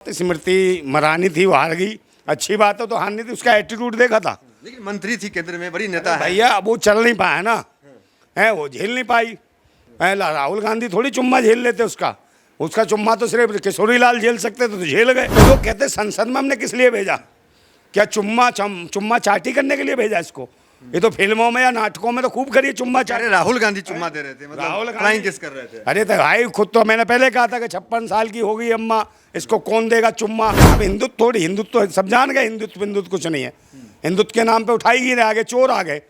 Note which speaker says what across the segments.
Speaker 1: स्मृति मरानी थी, वो हार गई। अच्छी बात है, तो हारनी थी, उसका एटीट्यूड देखा था।
Speaker 2: लेकिन मंत्री थी, केंद्र में बड़ी नेता है।
Speaker 1: भैया अब वो चल नहीं पाया ना, है वो झेल नहीं पाई। राहुल गांधी थोड़ी चुम्मा झेल लेते उसका। उसका चुम्मा तो सिर्फ किशोरी लाल झेल सकते थे, तो झेल गए। तो लोग कहते संसद में हमने किस लिए भेजा? क्या चुम्मा चाटी करने के लिए भेजा इसको? ये तो फिल्मों में या नाटकों में तो खूब करिए चुम्मा चाटी।
Speaker 2: राहुल गांधी चुम्मा दे रहे थे, मतलब
Speaker 1: राहुल
Speaker 2: फ्लाइंग किस कर रहे थे।
Speaker 1: अरे तो भाई खुद तो मैंने पहले कहा था कि 56 साल की हो गई अम्मा, इसको कौन देगा चुम्मा? अब हिंदुत्व थोड़ी, हिंदुत्व सब जान गए, हिंदुत्व कुछ नहीं है। हिंदुत्व के नाम पे उठाई ही रहे, आगे चोर आ गए।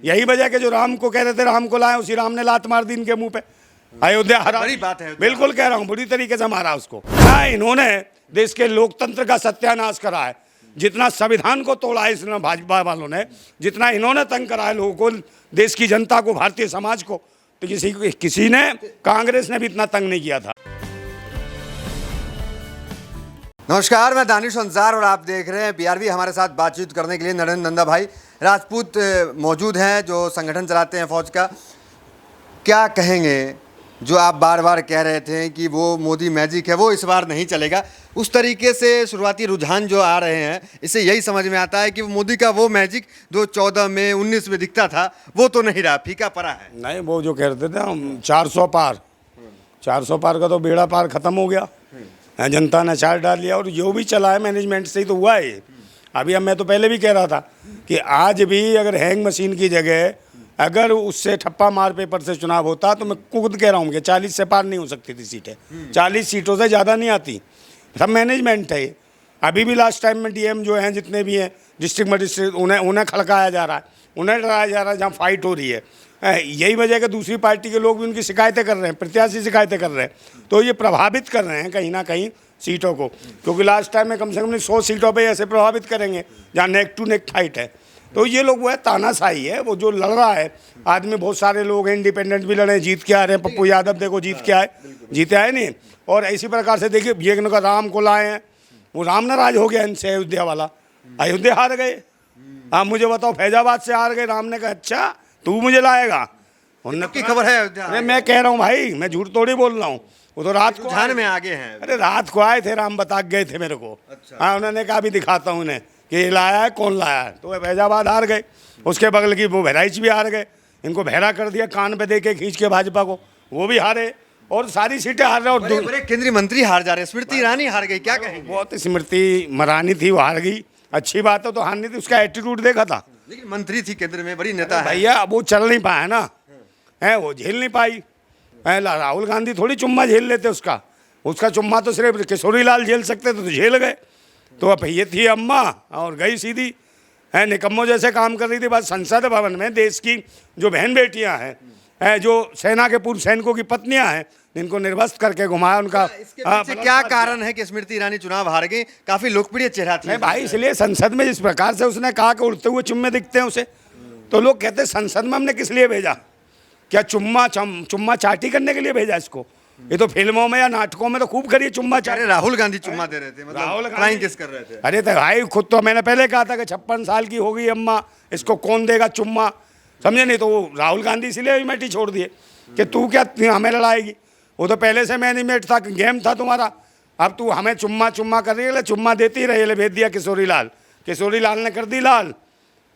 Speaker 1: यही वजह के जो राम को कह रहे थे राम को लाए, उसी राम ने लात मार दी इनके मुंह पे। अयोध्या हरा,
Speaker 2: बड़ी बात है।
Speaker 1: बिल्कुल कह रहा हूँ, बुरी तरीके से मारा उसको ना। इन्होंने देश के लोकतंत्र का सत्यानाश करा है। जितना संविधान को तोड़ा है इसने, भाजपा वालों ने जितना इन्होंने तंग करा है लोगों को, देश की जनता को, भारतीय समाज को, तो किसी ने, कांग्रेस ने भी इतना तंग नहीं किया था।
Speaker 2: नमस्कार, मैं दानिश अंसार और आप देख रहे हैं पीआरवी। हमारे साथ बातचीत करने के लिए नरेंद्र नंदा भाई राजपूत मौजूद हैं, जो संगठन चलाते हैं फौज का। क्या कहेंगे जो आप बार बार कह रहे थे कि वो मोदी मैजिक है, वो इस बार नहीं चलेगा? उस तरीके से शुरुआती रुझान जो आ रहे हैं, इससे यही समझ में आता है कि मोदी का वो मैजिक जो 14 में 19 में दिखता था, वो तो नहीं रहा, फीका पड़ा है।
Speaker 1: नहीं, वो जो कह रहे थे हम 400 पार, 400 पार का तो बेड़ा पार खत्म हो गया। जनता ने चार डाल लिया, और जो भी चला है मैनेजमेंट से ही तो हुआ है। अभी अब मैं तो पहले भी कह रहा था कि आज भी अगर हैंग मशीन की जगह अगर उससे ठप्पा मार पेपर से चुनाव होता, तो मैं खुद कह रहा हूँ कि 40 से पार नहीं हो सकती थी सीटें। 40 सीटों से ज़्यादा नहीं आती। सब मैनेजमेंट है। अभी भी लास्ट टाइम में डीएम जो हैं, जितने भी हैं डिस्ट्रिक्ट मजिस्ट्रेट, उन्हें खड़काया जा रहा है, उन्हें डराया जा रहा है जहाँ फाइट हो रही है। यही वजह कि दूसरी पार्टी के लोग भी उनकी शिकायतें कर रहे हैं, प्रत्याशी शिकायतें कर रहे हैं। तो ये प्रभावित कर रहे हैं कहीं ना कहीं सीटों को, क्योंकि लास्ट टाइम में कम से कम 100 सीटों पे ऐसे प्रभावित करेंगे जहाँ नेक टू नेक फाइट है। तो ये लोग वो है, तानाशाही है। वो जो लड़ रहा है आदमी, बहुत सारे लोग हैं इंडिपेंडेंट भी लड़े, जीत के आ रहे हैं। पप्पू यादव देखो जीत के आए, जीते आए नहीं। और इसी प्रकार से देखिए, ये का राम को लाए हैं, वो राम नाराज हो गया इनसे, अयोध्या वाला। अयोध्या हार गए। आप मुझे बताओ, फैजाबाद से हार गए। राम ने कहा अच्छा तू मुझे लाएगा?
Speaker 2: उनकी खबर है अयोध्या।
Speaker 1: अरे मैं कह रहा हूँ भाई, मैं झूठ थोड़ी बोल रहा हूँ। वो तो रात को
Speaker 2: ध्यान में आगे हैं।
Speaker 1: अरे रात को आए थे, राम बता गए थे मेरे को। हाँ, उन्होंने कहा भी दिखाता हूँ उन्हें कि ये लाया है, कौन लाया है। तो फैजाबाद हार गए। उसके बगल की वो बहराइच भी हार गए। इनको बहरा कर दिया कान पे दे के खींच के भाजपा को, वो भी हारे। और सारी सीटें हार रहे। और
Speaker 2: बड़े केंद्रीय मंत्री हार जा रहे हैं। स्मृति ईरानी हार गई, क्या कहेंगे?
Speaker 1: बहुत स्मृति मरानी थी, वो हार गई। अच्छी बात है, तो हारनी थी, उसका एटीट्यूड देखा था।
Speaker 2: लेकिन मंत्री थी, केंद्र में बड़ी नेता है।
Speaker 1: भैया अब वो चल नहीं पाया ना, है वो झेल नहीं पाई। राहुल गांधी थोड़ी चुम्मा झेल लेते उसका। उसका चुम्मा तो सिर्फ किशोरी लाल झेल सकते थे, तो झेल गए। तो अब ये थी अम्मा, और गई सीधी, है निकम्मों जैसे काम कर रही थी। बस संसद भवन में देश की जो बहन बेटियां हैं, जो सेना के पूर्व सैनिकों की पत्नियां हैं, जिनको निर्वस्त्र करके घुमाया, उनका
Speaker 2: इसके पीछे क्या कारण है कि स्मृति ईरानी चुनाव हार गई? काफी लोकप्रिय चेहरा थी।
Speaker 1: नहीं भाई, इसलिए संसद में जिस प्रकार से उसने कहा कि उड़ते हुए चुम्मे दिखते हैं उसे, तो लोग कहते संसद में हमने किस लिए भेजा? क्या चुम्मा चाटी करने के लिए भेजा इसको? ये तो फिल्मों में या नाटकों में तो खूब करिए चुम्मा चाटी।
Speaker 2: राहुल गांधी चुम्मा दे रहे थे, मतलब फ्लाइंग किस कर रहे थे।
Speaker 1: अरे तो भाई खुद तो मैंने पहले कहा था कि 56 साल की हो गई अम्मा, इसको कौन देगा चुम्मा? समझे नहीं? तो वो राहुल गांधी इसलिए अमेठी छोड़ दिए कि तू क्या हमें लड़ाएगी। वो तो पहले से मैनेजमेंट था, गेम था तुम्हारा। अब तू हमें चुम्मा कर रही है, चुम्मा देती रही है। भेज दिया किशोरी लाल, किशोरी लाल ने कर दी लाल,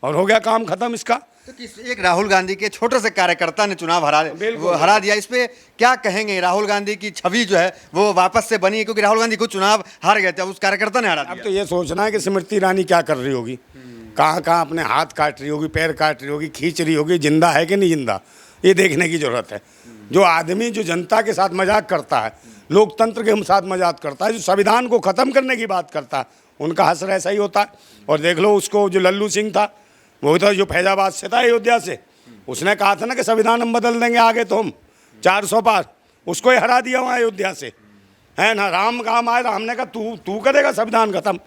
Speaker 1: और हो गया काम खत्म इसका।
Speaker 2: तो एक राहुल गांधी के छोटे से कार्यकर्ता ने चुनाव हरा दिया। इस पे क्या कहेंगे? राहुल गांधी की छवि जो है वो वापस से बनी है, क्योंकि राहुल गांधी खुद चुनाव हार गए थे, उस कार्यकर्ता ने हरा दिया।
Speaker 1: अब तो ये सोचना है कि स्मृति ईरानी क्या कर रही होगी, कहाँ कहाँ अपने हाथ काट रही होगी, पैर काट रही होगी, खींच रही होगी, जिंदा है कि नहीं जिंदा, ये देखने की जरूरत है। जो आदमी जो जनता के साथ मजाक करता है, लोकतंत्र के साथ मजाक करता है, जो संविधान को ख़त्म करने की बात करता है, उनका हश्र ऐसा ही होता है। और देख लो उसको, जो लल्लू सिंह था, वो था जो फैजाबाद से था, अयोध्या से, उसने कहा था ना कि संविधान हम बदल देंगे आगे, तो हम 400 पार, उसको ही हरा दिया वहाँ अयोध्या से, है ना। राम काम आए, राम ने कहा तू करेगा संविधान खत्म,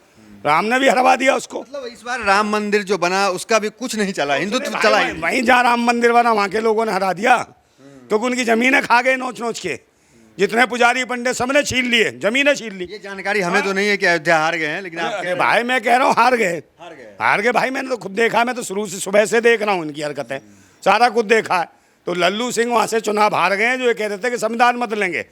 Speaker 1: राम ने भी हरवा दिया उसको।
Speaker 2: मतलब इस बार राम मंदिर जो बना उसका भी कुछ नहीं चला, हिंदुत्व चला।
Speaker 1: वहीं जहाँ राम मंदिर बना वहाँ के लोगों ने हरा दिया, तो उनकी जमीनें खा गए नोच नोच के। जितने पुजारी पंडित सबने छीन लिए, जमीनें छीन ली।
Speaker 2: ये जानकारी हमें तो नहीं है कि अयोध्या हार गए हैं, लेकिन
Speaker 1: अरे भाई मैं कह रहा हूँ हार गए भाई। मैंने तो खुद देखा, मैं तो शुरू से सुबह से देख रहा हूँ इनकी हरकतें, सारा कुछ देखा है। तो लल्लू सिंह वहाँ से चुनाव हार गए हैं, जो ये कह रहे थे कि संविधान बदलेंगे।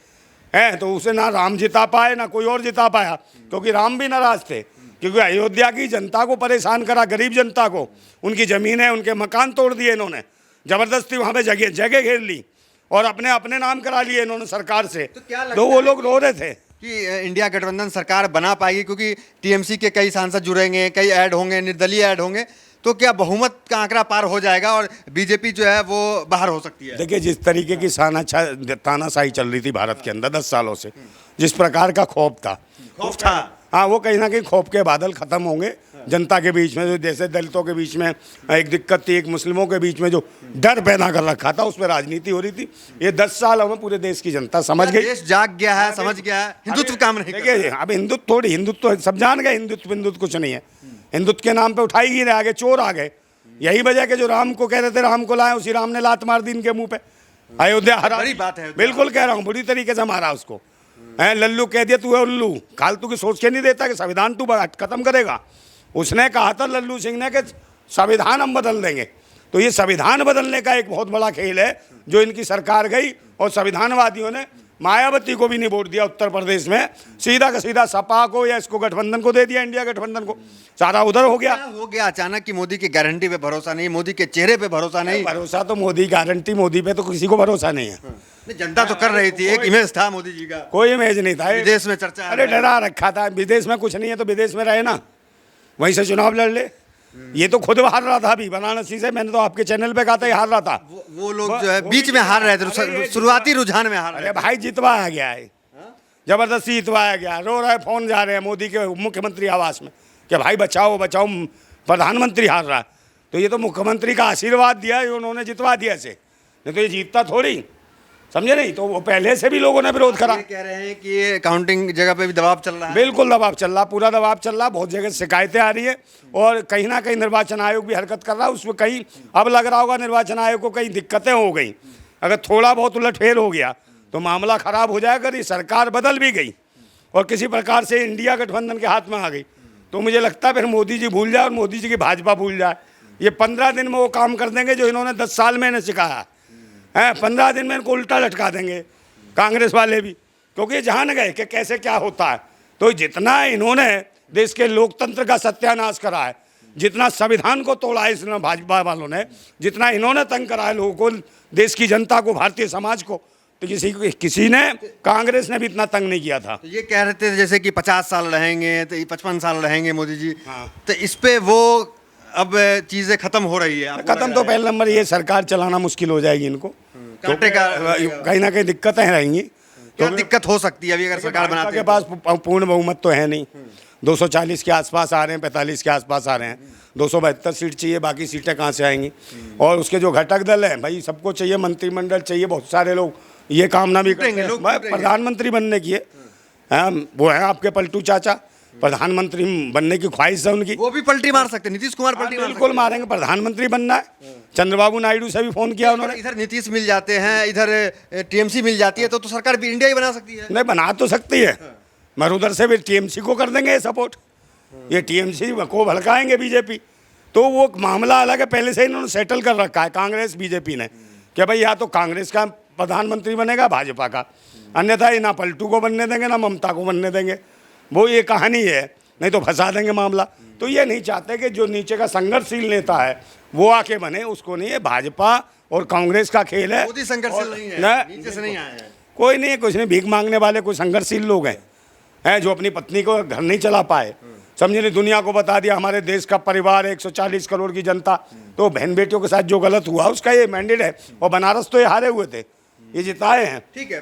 Speaker 1: है, तो उसे ना राम जिता पाए ना कोई और जिता पाया, क्योंकि राम भी नाराज थे, क्योंकि अयोध्या की जनता को परेशान करा, गरीब जनता को, उनकी ज़मीनें उनके मकान तोड़ दिए इन्होंने, ज़बरदस्ती वहाँ पे जगह जगह घेर ली और अपने अपने नाम करा लिए इन्होंने सरकार से।
Speaker 2: तो क्या लगता
Speaker 1: तो वो लोग रो रहे थे
Speaker 2: कि इंडिया गठबंधन सरकार बना पाएगी, क्योंकि टीएमसी के कई सांसद जुड़ेंगे, कई ऐड होंगे, निर्दलीय ऐड होंगे, तो क्या बहुमत का आंकड़ा पार हो जाएगा और बीजेपी जो है वो बाहर हो सकती है?
Speaker 1: देखिए, जिस तरीके की तानाशाही चल रही थी भारत के अंदर 10 सालों से, जिस प्रकार का खौफ था, हाँ, वो कहीं ना कहीं खौफ के बादल खत्म होंगे। जनता के बीच में जो, जैसे दलितों के बीच में एक दिक्कत थी, एक मुस्लिमों के बीच में जो डर पैदा कर रखा था, उसमें राजनीति हो रही थी, ये 10 साल में पूरे देश की जनता समझ गई,
Speaker 2: देश जाग गया है, समझ गया है, हिंदुत्व काम नहीं करता।
Speaker 1: देखिए अब हिंदुत्व सब जान गए, हिंदुत्व कुछ नहीं है, हिंदुत्व के नाम पे उठाई ही रहे, आगे चोर आ गए। यही वजह के जो राम को कह रहे थे राम को लाए, उसी राम ने लात मार दी इनके मुंह पे, अयोध्या हरा।
Speaker 2: बड़ी बात है।
Speaker 1: बिल्कुल कह रहा हूँ, बुरी तरीके से मारा उसको, है लल्लू कह दिया, तू है उल्लू, फालतू की सोच के नहीं देता कि संविधान तू खत्म करेगा। उसने कहा था लल्लू सिंह ने कि संविधान हम बदल देंगे, तो ये संविधान बदलने का एक बहुत बड़ा खेल है जो इनकी सरकार गई, और संविधानवादियों ने मायावती को भी नहीं वोट दिया उत्तर प्रदेश में, सीधा का सीधा सपा को या इसको गठबंधन को दे दिया, इंडिया गठबंधन को, सारा उधर हो गया।
Speaker 2: हो गया अचानक कि मोदी की गारंटी पे भरोसा नहीं, मोदी के चेहरे पे भरोसा नहीं।
Speaker 1: भरोसा तो मोदी गारंटी, मोदी पे तो किसी को भरोसा नहीं है।
Speaker 2: जनता तो कर रही थी, एक इमेज था मोदी जी का,
Speaker 1: कोई इमेज नहीं था,
Speaker 2: विदेश में चर्चा।
Speaker 1: अरे डरा रखा था, विदेश में कुछ नहीं है तो विदेश में रहे ना, वहीं से चुनाव लड़ ले। ये तो खुद हार रहा था अभी वाराणसी से, मैंने तो आपके चैनल पे कहा था हार रहा था।
Speaker 2: वो लोग जो है बीच में हार रहे थे, शुरुआती रुझान में हार रहे थे।
Speaker 1: अरे भाई जितवाया गया है, जबरदस्ती जितवाया गया, रो रहे, फोन जा रहे हैं मोदी के मुख्यमंत्री आवास में कि भाई बचाओ बचाओ, प्रधानमंत्री हार रहा है। तो ये तो मुख्यमंत्री का आशीर्वाद दिया, उन्होंने जितवा दिया इसे, नहीं तो ये जीतता थोड़ी, समझे नहीं। तो वो पहले से भी लोगों ने विरोध करा।
Speaker 2: ये कह रहे हैं कि ये काउंटिंग जगह पे भी दबाव चल रहा है।
Speaker 1: बिल्कुल दबाव चल रहा, पूरा दबाव चल रहा, बहुत जगह शिकायतें आ रही है, और कहीं ना कहीं निर्वाचन आयोग भी हरकत कर रहा है उसमें। कहीं अब लग रहा होगा निर्वाचन आयोग को कहीं दिक्कतें हो गई, अगर थोड़ा बहुत उलटफेर हो गया तो मामला खराब हो जाएगा। ये सरकार बदल भी गई और किसी प्रकार से इंडिया गठबंधन के हाथ में आ गई, तो मुझे लगता है फिर मोदी जी भूल जाए और मोदी जी की भाजपा भूल जाए। ये 15 दिन में वो काम कर देंगे जो इन्होंने 10 साल में इन्हें सिखाया है, 15 दिन में इनको उल्टा लटका देंगे कांग्रेस वाले भी, क्योंकि ये जान गए कि कैसे क्या होता है। तो जितना इन्होंने देश के लोकतंत्र का सत्यानाश करा है, जितना संविधान को तोड़ा है इसने भाजपा वालों ने, जितना इन्होंने तंग करा है लोगों को, देश की जनता को, भारतीय समाज को, तो किसी ने, कांग्रेस ने भी इतना तंग नहीं किया था।
Speaker 2: तो ये कह रहे थे जैसे कि 50 साल रहेंगे, तो 55 साल रहेंगे मोदी जी।
Speaker 1: हाँ।
Speaker 2: तो इस पे वो अब चीजें खत्म हो रही है।
Speaker 1: खत्म तो पहले नंबर ये सरकार चलाना मुश्किल हो जाएगी इनको, तो कहीं ना कहीं दिक्कतें रहेंगी।
Speaker 2: क्या दिक्कत हो सकती है अभी अगर सरकार बनाते
Speaker 1: के पास पूर्ण बहुमत तो है नहीं, 240 के आसपास आ रहे हैं, 45 के आसपास आ रहे हैं, 272 सीट चाहिए, बाकी सीटें कहाँ से आएंगी। और उसके जो घटक दल हैं भाई, सबको चाहिए, मंत्रिमंडल चाहिए, बहुत सारे लोग ये कामना भी करेंगे, प्रधानमंत्री बनने की है। वो है आपके पलटू चाचा, प्रधानमंत्री बनने की ख्वाहिश है उनकी,
Speaker 2: वो भी पलटी मार सकते, नीतीश कुमार पलटी मार
Speaker 1: बिल्कुल मारेंगे, प्रधानमंत्री बनना है। चंद्रबाबू नायडू से भी फोन किया उन्होंने,
Speaker 2: इधर नीतीश मिल जाते हैं, इधर टीएमसी मिल जाती है, तो सरकार भी इंडिया ही बना सकती है।
Speaker 1: नहीं, बना तो सकती है, मगर उधर से भी टीएमसी को कर देंगे सपोर्ट, ये टीएमसी को भड़काएंगे बीजेपी, तो वो मामला अलग है। पहले से इन्होंने सेटल कर रखा है कांग्रेस बीजेपी ने कि भाई या तो कांग्रेस का प्रधानमंत्री बनेगा, भाजपा का, अन्यथा ये ना पलटू को बनने देंगे ना ममता को बनने देंगे। वो ये कहानी है, नहीं तो फंसा देंगे मामला। तो ये नहीं चाहते कि जो नीचे का संघर्षशील नेता है वो आके बने, उसको नहीं है। भाजपा और कांग्रेस का खेल है।
Speaker 2: मोदी संघर्षशील नहीं है, नीचे से नहीं आया है,
Speaker 1: कोई नहीं है, कुछ नहीं, भीख मांगने वाले कोई संघर्षशील लोग हैं जो अपनी पत्नी को घर नहीं चला पाए, समझे नहीं, दुनिया को बता दिया हमारे देश का परिवार 140 करोड़ की जनता, तो बहन बेटियों के साथ जो गलत हुआ उसका ये मैंडेट है। और बनारस तो ये हारे हुए थे, ये जिताए हैं।
Speaker 2: ठीक है।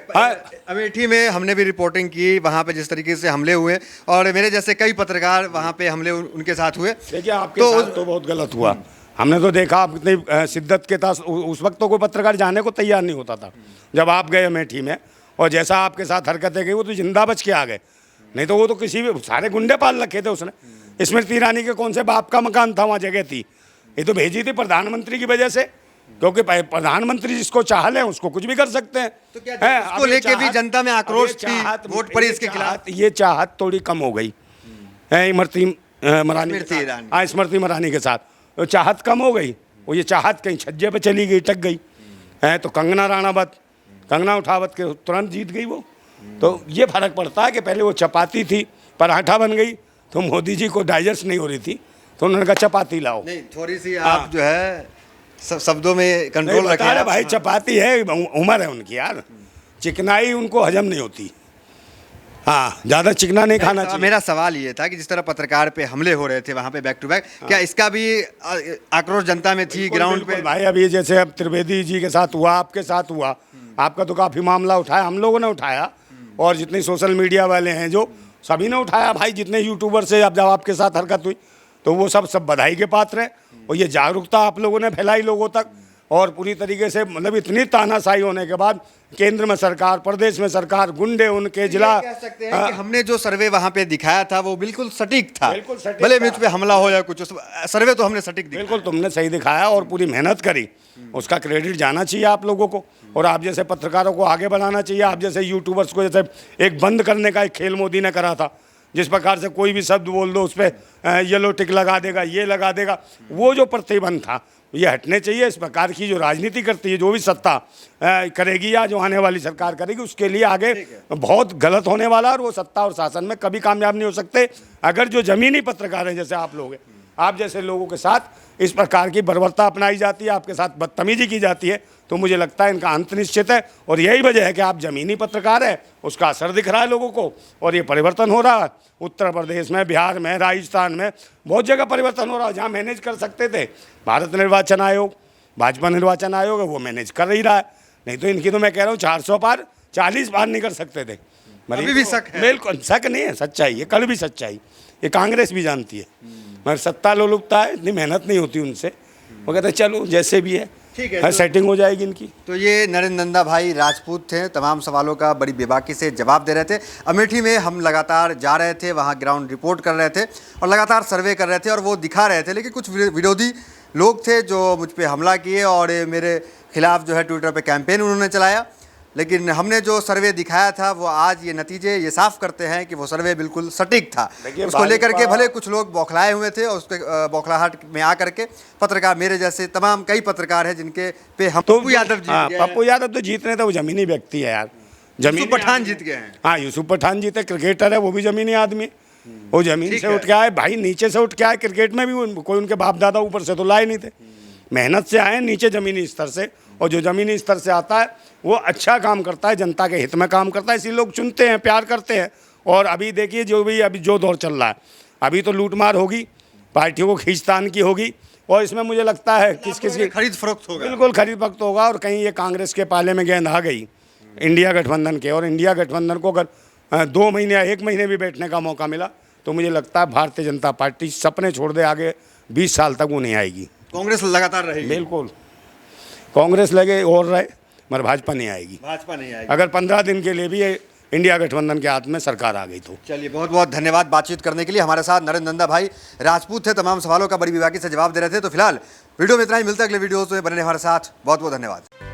Speaker 2: अमेठी में हमने भी रिपोर्टिंग की, वहाँ पे जिस तरीके से हमले हुए, और मेरे जैसे कई पत्रकार वहाँ पे हमले उनके साथ हुए।
Speaker 1: देखिए आपके साथ तो बहुत गलत हुआ, हमने तो देखा आप कितनी शिद्दत के साथ, उस वक्त तो कोई पत्रकार जाने को तैयार नहीं होता था जब आप गए अमेठी में, और जैसा आपके साथ हरकतें गई वो तो जिंदा बच के आ गए, नहीं तो वो तो किसी भी, सारे गुंडे पाल रखे थे उसने। स्मृति ईरानी के कौन से बाप का मकान था वहाँ, जगह थी, ये तो भेजी थी प्रधानमंत्री की वजह से, क्योंकि प्रधानमंत्री जिसको चाह ले उसको कुछ भी कर सकते हैं।
Speaker 2: तो क्या इसको लेके भी जनता में आक्रोश थी, वोट पड़ी इसके खिलाफ।
Speaker 1: ये चाहत थोड़ी कम हो गई स्मृति ईरानी के साथ, तो चाहत कम हो गई, वो ये चाहत कहीं छज्जे पे चली गई, टक गई है। तो कंगना उठावत के तुरंत जीत गई वो, तो ये फर्क पड़ता है कि पहले वो चपाती थी पराठा बन गई, तो मोदी जी को डाइजेस्ट नहीं हो रही थी, तो उन्होंने कहा चपाती लाओ।
Speaker 2: नहीं, थोड़ी सी आप जो है शब्दों में कंट्रोल
Speaker 1: नहीं, बता रहे
Speaker 2: रखें।
Speaker 1: भाई, चपाती है, उम्र है उनकी यार, चिकनाई उनको हजम नहीं होती। हाँ, ज़्यादा चिकना नहीं खाना चाहिए।
Speaker 2: मेरा सवाल ये था कि जिस तरह पत्रकार पे हमले हो रहे थे वहाँ पे बैक टू बैक, क्या इसका भी आक्रोश जनता में थी ग्राउंड पे?
Speaker 1: बिल्कुल भाई, अभी जैसे अब त्रिवेदी जी के साथ हुआ, आपके साथ हुआ, आपका तो काफ़ी मामला उठाया, हम लोगों ने उठाया, और जितने सोशल मीडिया वाले हैं जो सभी ने उठाया भाई, जितने यूट्यूबर से अब जब आपके साथ हरकत हुई तो वो सब बधाई के पात्र हैं। और ये जागरूकता आप लोगों ने फैलाई लोगों तक, और पूरी तरीके से मतलब इतनी तानाशाही होने के बाद केंद्र में सरकार, प्रदेश में सरकार, गुंडे उनके जिला,
Speaker 2: कह सकते हैं कि हमने जो सर्वे वहाँ पे दिखाया था वो बिल्कुल सटीक था,
Speaker 1: बिल्कुल सटीक
Speaker 2: भले
Speaker 1: था।
Speaker 2: मुझ पे हमला हो या कुछ, सर्वे तो हमने सटीक दिखाया।
Speaker 1: बिल्कुल तुमने सही दिखाया और पूरी मेहनत करी, उसका क्रेडिट जाना चाहिए आप लोगों को, और आप जैसे पत्रकारों को आगे बढ़ाना चाहिए। आप जैसे यूट्यूबर्स को जैसे एक बंद करने का एक खेल मोदी ने करा था, जिस प्रकार से कोई भी शब्द बोल दो उस पर येलो टिक लगा देगा, ये लगा देगा, वो जो प्रतिबंध था ये हटने चाहिए। इस प्रकार की जो राजनीति करती है, जो भी सत्ता करेगी या जो आने वाली सरकार करेगी, उसके लिए आगे बहुत गलत होने वाला है, और वो सत्ता और शासन में कभी कामयाब नहीं हो सकते अगर जो जमीनी पत्रकार हैं जैसे आप लोग हैं, आप जैसे लोगों के साथ इस प्रकार की बर्बरता अपनाई जाती है, आपके साथ बदतमीजी की जाती है, तो मुझे लगता है इनका अंत निश्चित है। और यही वजह है कि आप जमीनी पत्रकार हैं, उसका असर दिख रहा है लोगों को, और ये परिवर्तन हो रहा है उत्तर प्रदेश में, बिहार में, राजस्थान में, बहुत जगह परिवर्तन हो रहा है। जहाँ मैनेज कर सकते थे भारत निर्वाचन आयोग, भाजपा निर्वाचन आयोग है, वो मैनेज कर ही रहा है। नहीं तो इनकी तो मैं कह रहा हूँ 400 पार 40 पार नहीं कर सकते थे।
Speaker 2: अभी भी शक है?
Speaker 1: बिल्कुल शक नहीं है, सच्चाई है, कल भी सच्चाई, ये कांग्रेस भी जानती है। मगर सत्ता लोलुपता है, इतनी मेहनत नहीं होती उनसे, वो कहते हैं चलो जैसे भी है,
Speaker 2: ठीक है,
Speaker 1: हर सेटिंग हो जाएगी इनकी।
Speaker 2: तो ये नरेंद्र नंदा भाई राजपूत थे, तमाम सवालों का बड़ी बेबाकी से जवाब दे रहे थे। अमेठी में हम लगातार जा रहे थे, वहाँ ग्राउंड रिपोर्ट कर रहे थे और लगातार सर्वे कर रहे थे, और वो दिखा रहे थे, लेकिन कुछ विरोधी लोग थे जो मुझ पर हमला किए और मेरे खिलाफ जो है ट्विटर पे कैंपेन उन्होंने चलाया। लेकिन हमने जो सर्वे दिखाया था वो आज ये नतीजे ये साफ करते हैं कि वो सर्वे बिल्कुल सटीक था। उसको लेकर के भले कुछ लोग बौखलाए हुए थे, और उसके बौखलाहट में आकर के पत्रकार, मेरे जैसे तमाम कई पत्रकार हैं जिनके पे हम
Speaker 1: तो
Speaker 2: पप्पू यादव जीत गए हैं।
Speaker 1: पप्पू यादव तो जीतने थे, वो जमीनी व्यक्ति है यार,
Speaker 2: यूसुफ पठान जीत गए हैं।
Speaker 1: हाँ, यूसुफ पठान जीते, क्रिकेटर है, वो भी जमीनी आदमी, वो जमीन से उठ के आए भाई, नीचे से उठ के आए। क्रिकेट में भी कोई उनके बाप दादा ऊपर से तो लाए नहीं थे, मेहनत से आए नीचे जमीनी स्तर से, और जो जमीनी स्तर से आता है वो अच्छा काम करता है, जनता के हित में काम करता है, इसी लोग चुनते हैं, प्यार करते हैं। और अभी देखिए जो भी अभी जो दौर चल रहा है, अभी तो लूटमार होगी, पार्टियों को खींचतान की होगी, और इसमें मुझे लगता है किस की
Speaker 2: खरीद फरोख्त होगा,
Speaker 1: बिल्कुल खरीद फरोख्त होगा। और कहीं ये कांग्रेस के पाले में गेंद आ गई इंडिया गठबंधन के, और इंडिया गठबंधन को अगर 2 महीने या 1 महीने भी बैठने का मौका मिला तो मुझे लगता है भारतीय जनता पार्टी सपने छोड़ दे, आगे 20 साल तक वो नहीं आएगी।
Speaker 2: कांग्रेस लगातार रहेगी?
Speaker 1: बिल्कुल, कांग्रेस लगे और रहे, मगर भाजपा नहीं आएगी।
Speaker 2: भाजपा नहीं आएगी
Speaker 1: अगर 15 दिन के लिए भी ये इंडिया गठबंधन के हाथ में सरकार आ गई तो।
Speaker 2: चलिए, बहुत बहुत धन्यवाद बातचीत करने के लिए। हमारे साथ नरेंद्र नंदा भाई राजपूत थे, तमाम सवालों का बड़ी बेबाकी से जवाब दे रहे थे। तो फिलहाल वीडियो में इतना ही, मिलता है अगले वीडियोस में, बने रहिए हमारे साथ। बहुत बहुत धन्यवाद।